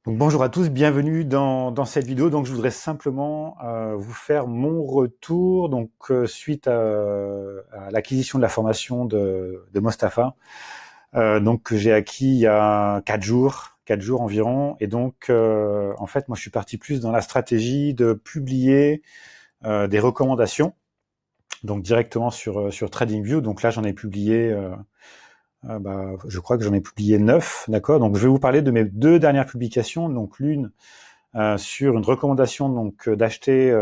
Donc, bonjour à tous, bienvenue dans cette vidéo. Donc je voudrais simplement vous faire mon retour suite à l'acquisition de la formation de Mostafa, donc que j'ai acquis il y a 4 jours environ. Et donc en fait moi je suis parti plus dans la stratégie de publier des recommandations, donc directement sur TradingView. Donc là j'en ai publié je crois que j'en ai publié 9, d'accord. Donc je vais vous parler de mes 2 dernières publications. Donc l'une sur une recommandation d'acheter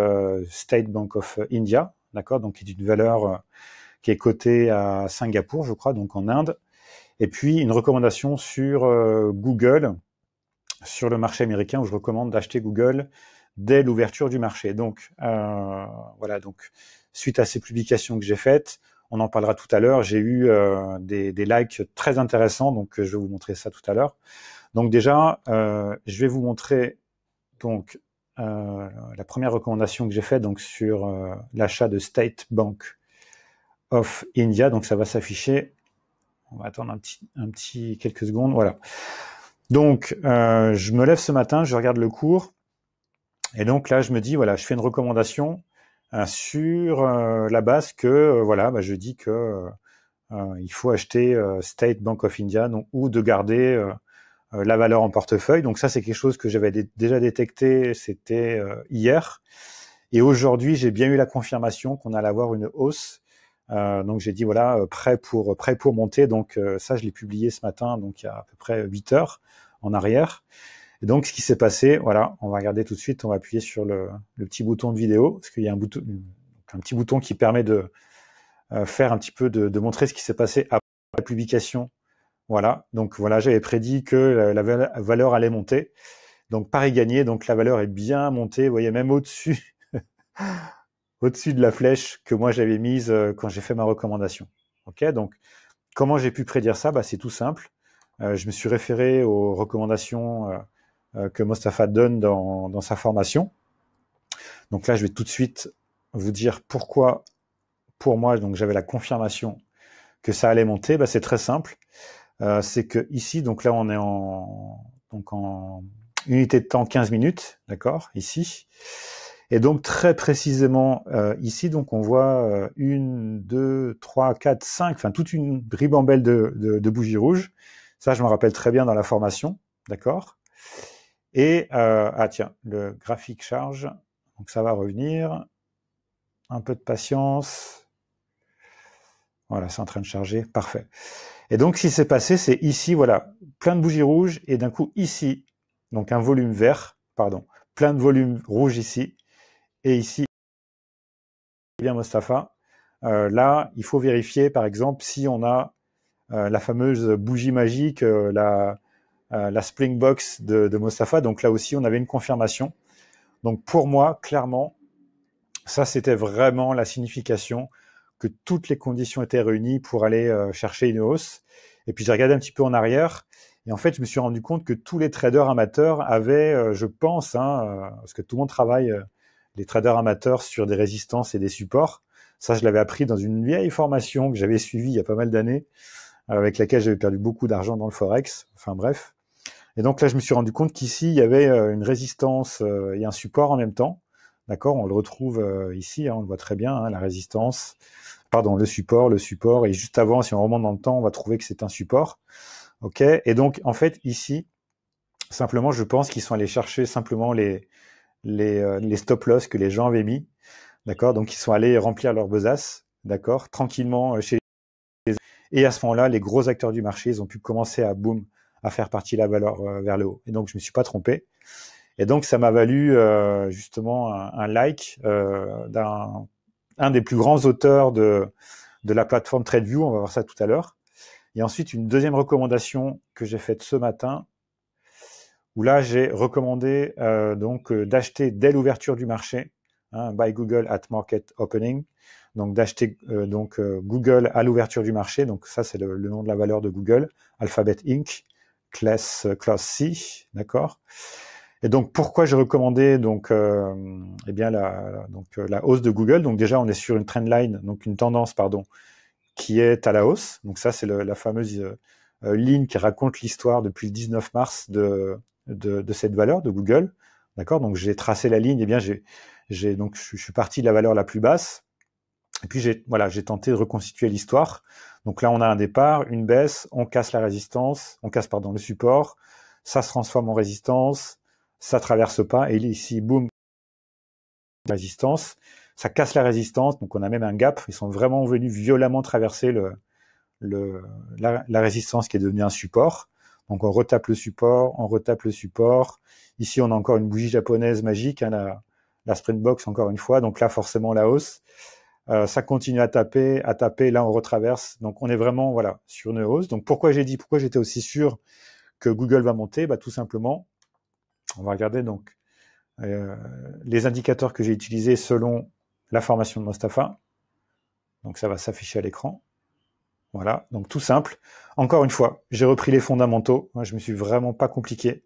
State Bank of India, d'accord, donc qui est une valeur qui est cotée à Singapour, je crois, donc en Inde. Et puis une recommandation sur Google, sur le marché américain, où je recommande d'acheter Google dès l'ouverture du marché. Donc voilà, donc suite à ces publications que j'ai faites, on en parlera tout à l'heure, j'ai eu des likes très intéressants, donc je vais vous montrer ça tout à l'heure. Donc déjà, je vais vous montrer donc la première recommandation que j'ai faite donc sur l'achat de State Bank of India. Donc ça va s'afficher. On va attendre un petit quelques secondes. Voilà. Donc je me lève ce matin, je regarde le cours, et donc là je me dis voilà, je fais une recommandation sur la base que je dis que il faut acheter State Bank of India, donc, ou de garder la valeur en portefeuille. Donc ça, c'est quelque chose que j'avais déjà détecté, c'était hier. Et aujourd'hui, j'ai bien eu la confirmation qu'on allait avoir une hausse. Donc j'ai dit voilà, prêt pour monter. Donc ça, je l'ai publié ce matin, donc il y a à peu près 8 heures en arrière. Et donc ce qui s'est passé, voilà, on va regarder tout de suite. On va appuyer sur le petit bouton de vidéo, parce qu'il y a un petit bouton qui permet de faire un petit peu de montrer ce qui s'est passé après la publication. Voilà, donc voilà, j'avais prédit que la valeur allait monter. Donc pari gagné, donc la valeur est bien montée, vous voyez, même au-dessus au-dessus de la flèche que moi j'avais mise quand j'ai fait ma recommandation. Ok, donc comment j'ai pu prédire ça? C'est tout simple. Je me suis référé aux recommandations que Mostafa donne dans sa formation. Donc là, je vais tout de suite vous dire pourquoi, pour moi, donc j'avais la confirmation que ça allait monter. C'est très simple. C'est que ici, donc là, on est en unité de temps 15 minutes, d'accord, ici. Et donc très précisément ici, donc on voit 1, 2, 3, 4, 5, enfin toute une ribambelle de bougies rouges. Ça, je me rappelle très bien dans la formation, d'accord. Et tiens, le graphique charge, donc ça va revenir. Un peu de patience. Voilà, c'est en train de charger, parfait. Et donc, ce qui s'est passé, c'est ici, voilà, plein de bougies rouges, et d'un coup, ici, donc un volume vert, pardon, plein de volumes rouges ici, et ici, bien Mostafa. Là, il faut vérifier, par exemple, si on a la fameuse bougie magique, la Spring Box de Mostafa. Donc là aussi, on avait une confirmation. Donc pour moi, clairement, ça, c'était vraiment la signification que toutes les conditions étaient réunies pour aller chercher une hausse. Et puis j'ai regardé un petit peu en arrière, et en fait je me suis rendu compte que tous les traders amateurs avaient, je pense, parce que tout le monde travaille, les traders amateurs, sur des résistances et des supports. Ça, je l'avais appris dans une vieille formation que j'avais suivie il y a pas mal d'années, avec laquelle j'avais perdu beaucoup d'argent dans le Forex. Enfin bref. Et donc là, je me suis rendu compte qu'ici, il y avait une résistance et un support en même temps. D'accord, on le retrouve ici, on le voit très bien, la résistance, pardon, le support, et juste avant, si on remonte dans le temps, on va trouver que c'est un support. Ok, et donc en fait ici, simplement, je pense qu'ils sont allés chercher simplement les stop loss que les gens avaient mis, d'accord. Donc ils sont allés remplir leur besace, d'accord, tranquillement chez les... Et à ce moment-là, les gros acteurs du marché, ils ont pu commencer à boom, à faire partie la valeur vers le haut. Et donc je me suis pas trompé. Et donc ça m'a valu justement un like d'un des plus grands auteurs de la plateforme TradeView. On va voir ça tout à l'heure. Et ensuite, une deuxième recommandation que j'ai faite ce matin, où là, j'ai recommandé d'acheter dès l'ouverture du marché, buy Google at market opening, donc d'acheter Google à l'ouverture du marché. Donc ça, c'est le nom de la valeur de Google, Alphabet Inc., class C, d'accord. Et donc pourquoi j'ai recommandé la hausse de Google. Donc déjà, on est sur une trendline, donc une tendance, pardon, qui est à la hausse. Donc ça, c'est la fameuse ligne qui raconte l'histoire depuis le 19 mars de cette valeur de Google. D'accord? Donc j'ai tracé la ligne, et bien donc je suis parti de la valeur la plus basse, et puis j'ai tenté de reconstituer l'histoire. Donc là on a un départ, une baisse, on casse la résistance, le support, ça se transforme en résistance, ça traverse pas, et ici boum, résistance, ça casse la résistance, donc on a même un gap, ils sont vraiment venus violemment traverser la résistance qui est devenue un support. Donc on retape le support, Ici on a encore une bougie japonaise magique, hein, la Sprint Box encore une fois, donc là forcément la hausse. Ça continue à taper, là on retraverse, donc on est vraiment voilà sur une hausse. Donc pourquoi j'étais aussi sûr que Google va monter? Tout simplement, on va regarder donc les indicateurs que j'ai utilisés selon la formation de Mostafa. Donc ça va s'afficher à l'écran. Voilà, donc tout simple. Encore une fois, j'ai repris les fondamentaux. Moi, je me suis vraiment pas compliqué.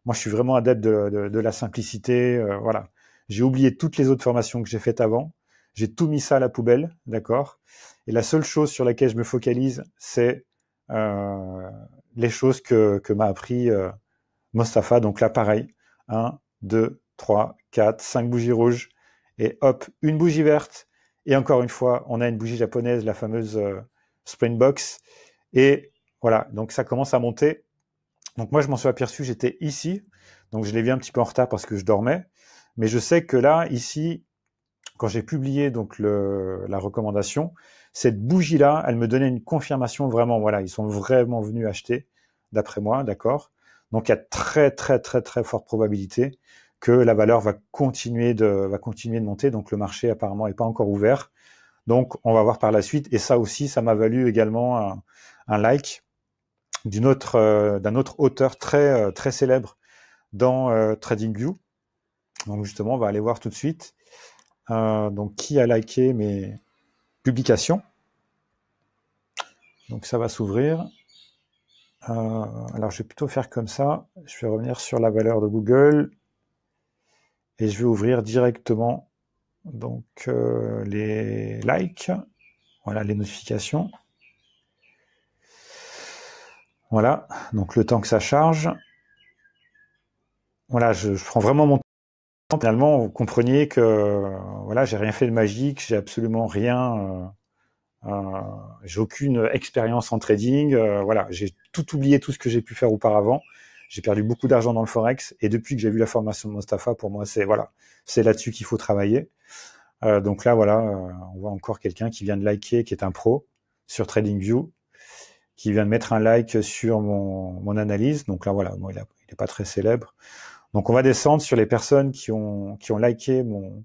Moi, je suis vraiment adepte de la simplicité. Voilà, j'ai oublié toutes les autres formations que j'ai faites avant. J'ai tout mis ça à la poubelle, d'accord. Et la seule chose sur laquelle je me focalise, c'est les choses que m'a appris Mostafa. Donc là, pareil, 1, 2, 3, 4, 5 bougies rouges, et hop, une bougie verte. Et encore une fois, on a une bougie japonaise, la fameuse Sprint Box. Et voilà, donc ça commence à monter. Donc moi, je m'en suis aperçu, j'étais ici. Donc je l'ai vu un petit peu en retard parce que je dormais. Mais je sais que là, ici, quand j'ai publié donc la recommandation, cette bougie-là, elle me donnait une confirmation vraiment. Voilà, ils sont vraiment venus acheter, d'après moi, d'accord. Donc il y a très très très très forte probabilité que la valeur va continuer de monter. Donc le marché apparemment n'est pas encore ouvert. Donc on va voir par la suite. Et ça aussi, ça m'a valu également un like d'un autre auteur très très célèbre dans TradingView. Donc justement, on va aller voir tout de suite. Donc qui a liké mes publications. Donc ça va s'ouvrir. Alors je vais plutôt faire comme ça. Je vais revenir sur la valeur de Google et je vais ouvrir directement donc les likes. Voilà, les notifications. Voilà, donc le temps que ça charge. Voilà, je prends vraiment mon temps. Finalement, vous compreniez que voilà, j'ai rien fait de magique, j'ai absolument rien. J'ai aucune expérience en trading. Voilà, j'ai tout oublié, tout ce que j'ai pu faire auparavant. J'ai perdu beaucoup d'argent dans le forex, et depuis que j'ai vu la formation de Mostafa, pour moi, c'est là-dessus qu'il faut travailler. Donc là, voilà, on voit encore quelqu'un qui vient de liker, qui est un pro sur TradingView, qui vient de mettre un like sur mon analyse. Donc là, voilà, bon, il est pas très célèbre. Donc on va descendre sur les personnes qui ont liké une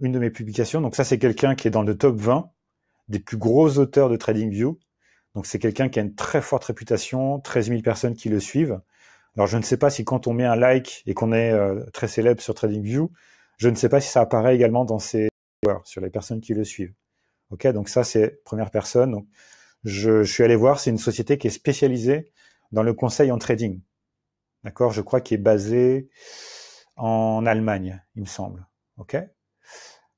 de mes publications. Donc ça, c'est quelqu'un qui est dans le top 20 des plus gros auteurs de TradingView. Donc c'est quelqu'un qui a une très forte réputation, 13 000 personnes qui le suivent. Alors je ne sais pas si quand on met un like et qu'on est très célèbre sur TradingView, je ne sais pas si ça apparaît également dans sur les personnes qui le suivent. Ok, donc ça c'est première personne. Donc, je suis allé voir, c'est une société qui est spécialisée dans le conseil en trading. D'accord, je crois qu'il est basé en Allemagne, il me semble. Ok.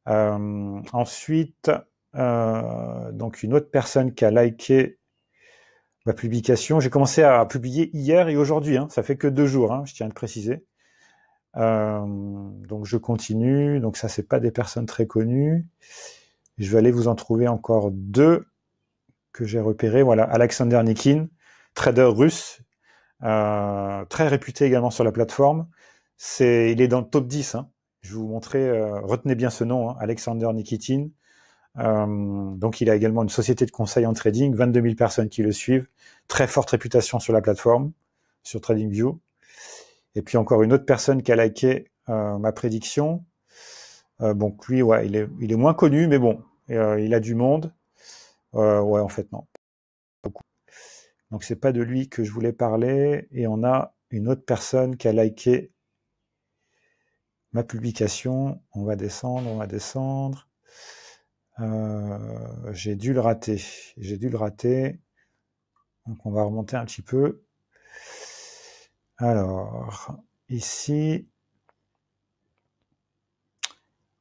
Ensuite, donc une autre personne qui a liké ma publication. J'ai commencé à publier hier et aujourd'hui, hein, ça fait que 2 jours, hein, je tiens à le préciser. Donc je continue, donc ça c'est pas des personnes très connues. Je vais aller vous en trouver encore 2 que j'ai repérés. Voilà, Alexander Nikin, trader russe, très réputé également sur la plateforme. Il est dans le top 10, hein. Je vais vous montrer, retenez bien ce nom, hein, Alexander Nikitin. Donc il a également une société de conseil en trading, 22 000 personnes qui le suivent, très forte réputation sur la plateforme, sur TradingView. Et puis encore une autre personne qui a liké ma prédiction. Bon, lui, ouais, il est moins connu, mais bon, il a du monde. Ouais, en fait, non. Beaucoup. Donc c'est pas de lui que je voulais parler. Et on a une autre personne qui a liké ma publication. On va descendre. J'ai dû le rater. Donc on va remonter un petit peu. Alors, ici,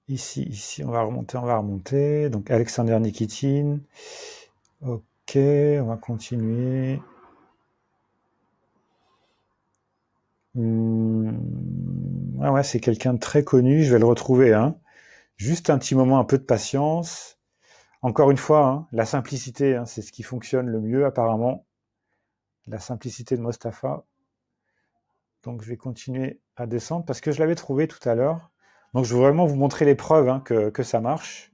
on va remonter. Donc Alexander Nikitin. Ok, on va continuer. Ah ouais, c'est quelqu'un de très connu, je vais le retrouver, hein. Juste un petit moment, un peu de patience. Encore une fois, hein, la simplicité, hein, c'est ce qui fonctionne le mieux apparemment. La simplicité de Mostapha. Donc je vais continuer à descendre parce que je l'avais trouvé tout à l'heure. Donc je veux vraiment vous montrer les preuves, hein, que ça marche,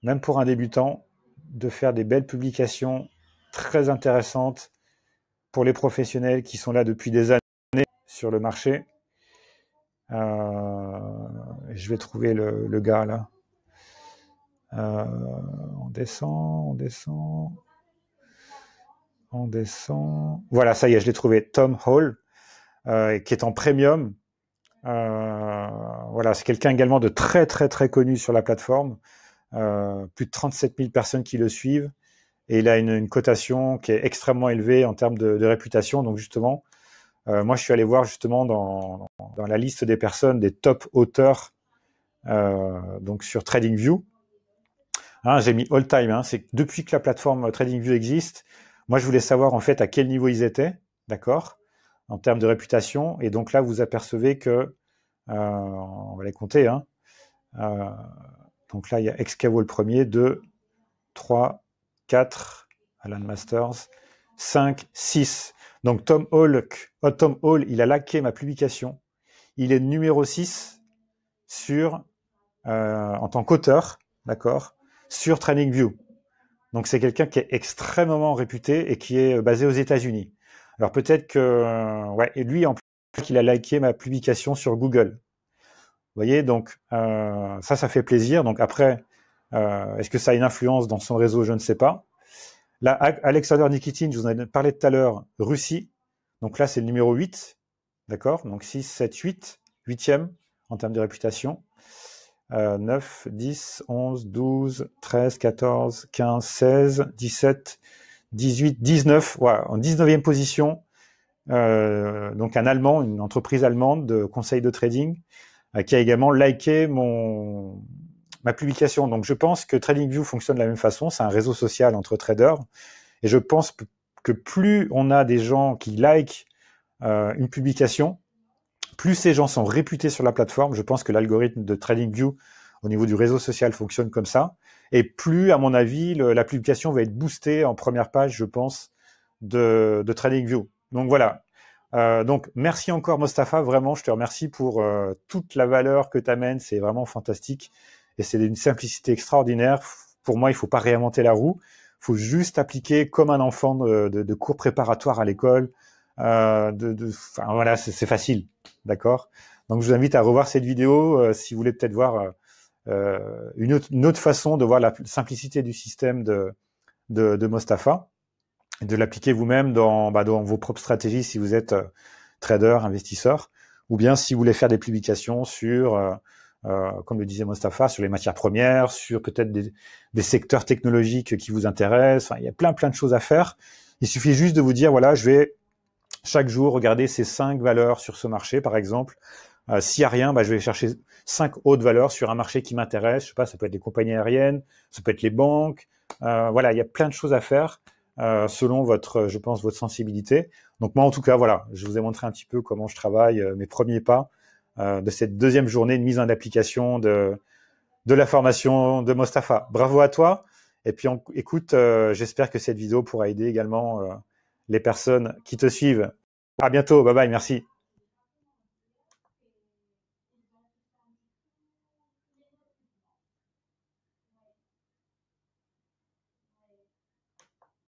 même pour un débutant, de faire des belles publications très intéressantes pour les professionnels qui sont là depuis des années sur le marché. Je vais trouver le gars là. On descend, on descend, on descend. Voilà, ça y est, je l'ai trouvé. Tom Hall, qui est en premium. Voilà, c'est quelqu'un également de très très très connu sur la plateforme. Plus de 37 000 personnes qui le suivent. Et il a une cotation qui est extrêmement élevée en termes de réputation. Donc justement, moi je suis allé voir justement dans la liste des personnes, des top auteurs, donc sur TradingView. Hein, j'ai mis all time, hein, c'est que depuis que la plateforme TradingView existe, moi je voulais savoir en fait à quel niveau ils étaient, d'accord, en termes de réputation. Et donc là, vous apercevez que, on va les compter, hein, donc là il y a Excavo le premier, 2, 3, 4, Alan Masters, 5, 6. Donc Tom Hall, il a liké ma publication. Il est numéro 6 sur, en tant qu'auteur, d'accord, sur TradingView. Donc c'est quelqu'un qui est extrêmement réputé et qui est basé aux États-Unis. Alors peut-être que, ouais, et lui en plus, il a liké ma publication sur Google. Vous voyez, donc ça fait plaisir. Donc après, est-ce que ça a une influence dans son réseau? Je ne sais pas. Là, Alexander Nikitin, je vous en ai parlé tout à l'heure, Russie. Donc là, c'est le numéro 8. D'accord? Donc 6, 7, 8. 8e en termes de réputation. 9, 10, 11, 12, 13, 14, 15, 16, 17, 18, 19. Voilà, en 19e position. Donc un Allemand, une entreprise allemande de conseil de trading, qui a également liké ma publication. Donc je pense que TradingView fonctionne de la même façon. C'est un réseau social entre traders. Et je pense que plus on a des gens qui likent une publication, plus ces gens sont réputés sur la plateforme. Je pense que l'algorithme de TradingView au niveau du réseau social fonctionne comme ça. Et plus, à mon avis, la publication va être boostée en première page, je pense, de TradingView. Donc voilà. Donc merci encore Mostapha, vraiment, je te remercie pour toute la valeur que tu amènes. C'est vraiment fantastique. Et c'est d'une simplicité extraordinaire. Pour moi, il ne faut pas réinventer la roue. Il faut juste appliquer comme un enfant de cours préparatoires à l'école. Enfin, voilà, c'est facile, d'accord. Donc je vous invite à revoir cette vidéo si vous voulez peut-être voir une autre façon de voir la simplicité du système de Mostapha, et de l'appliquer vous-même dans vos propres stratégies si vous êtes trader, investisseur, ou bien si vous voulez faire des publications sur, comme le disait Mostapha, sur les matières premières, sur peut-être des secteurs technologiques qui vous intéressent. Enfin, il y a plein de choses à faire. Il suffit juste de vous dire, voilà, je vais chaque jour regarder ces 5 valeurs sur ce marché, par exemple. S'il n'y a rien, je vais chercher 5 autres valeurs sur un marché qui m'intéresse. Je sais pas, ça peut être les compagnies aériennes, ça peut être les banques. Voilà, il y a plein de choses à faire selon je pense, votre sensibilité. Donc moi, en tout cas, voilà, je vous ai montré un petit peu comment je travaille, mes premiers pas de cette deuxième journée de mise en application de la formation de Mostapha. Bravo à toi. Et puis, écoute, j'espère que cette vidéo pourra aider également les personnes qui te suivent. À bientôt. Bye bye. Merci.